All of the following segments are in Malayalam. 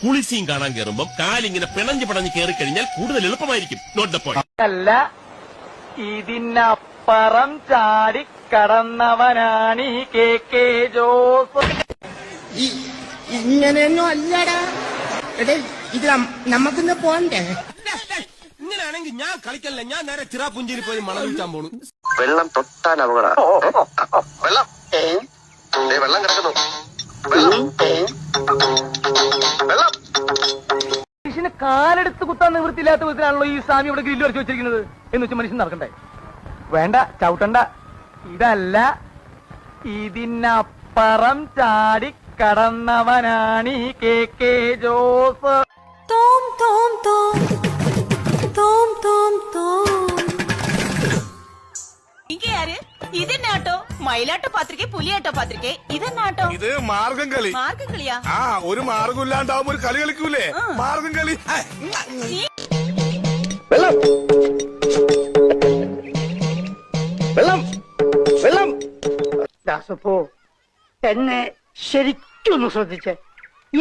കുളിസീൻ കാണാൻ കയറുമ്പോൾ കാലിങ്ങനെ പിണഞ്ഞ് പിണഞ്ഞ് കയറി കഴിഞ്ഞാൽ കൂടുതൽ എളുപ്പമായിരിക്കും. Note the point. അല്ല, ഇതിനപ്പുറം ചാടി കടന്നവനാണ് ഈ കെ ജോസ്. ഇങ്ങനെയൊന്നും അല്ലടാ. എടേ, ഇത് നമുക്കിന്ന് പോണ്ടേ? ഇങ്ങനെയാണെങ്കിൽ ഞാൻ കളിക്കല്ല, ഞാൻ നേരെ ചിറാപുഞ്ചിയിൽ പോയി മണം വിൽക്കാൻ പോണു. വെള്ളം തൊട്ടാൻ അപകടം. വെള്ളം വെള്ളം കിടക്കുന്നു. മനുഷ്യന് കാലെടുത്ത് കുത്താൻ നിവൃത്തിയില്ലാത്ത വിധത്തിലാണല്ലോ ഈ സ്വാമി ഇവിടെ ഗ്രില്ല് വരച്ച് വെച്ചിരിക്കുന്നത്. എന്ന് വെച്ചാൽ മനുഷ്യൻ നടക്കണ്ടേ? വേണ്ട, ചവിട്ടണ്ട. ഇതല്ല, ഇതിനപ്പുറം ചാടി കടന്നവനാണ് ഈ കെ ജോസ്. തോം തോം തോം തോം തോം തോം. ഇതെന്നാട്ടോ? മയിലാട്ടോ പാത്രിക, പുലിയാട്ടോ പാത്രിക, ഇതെന്നാട്ടോ? ഇത് മാർഗം കളി. മാർഗം കളിയാ? ആ, ഒരു മാർഗം ഇല്ലാണ്ടാവുമ്പോ ഒരു കളി കളിക്കൂലേ, മാർഗം കളി. വെള്ളം വെള്ളം വെള്ളം. ദാസപ്പോ, എന്നെ ശരിക്കൊന്ന് ശ്രദ്ധിച്ചേ.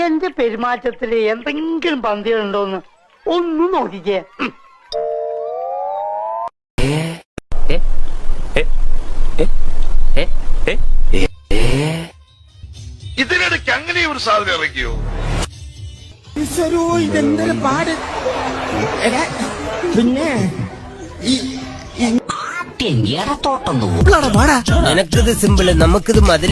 എന്റെ പെരുമാറ്റത്തില് എന്തെങ്കിലും പന്തികളുണ്ടോന്ന് ഒന്ന് നോക്കിക്കേ. ഇതിനിടയ്ക്ക് അങ്ങനെ ഒരു സാധനം ഇറക്കിയോ? ഇതെന്തൊരു പാട്. പിന്നെ നിനക്കിത് സിമ്പിള്, നമുക്കിത് മതിൽ.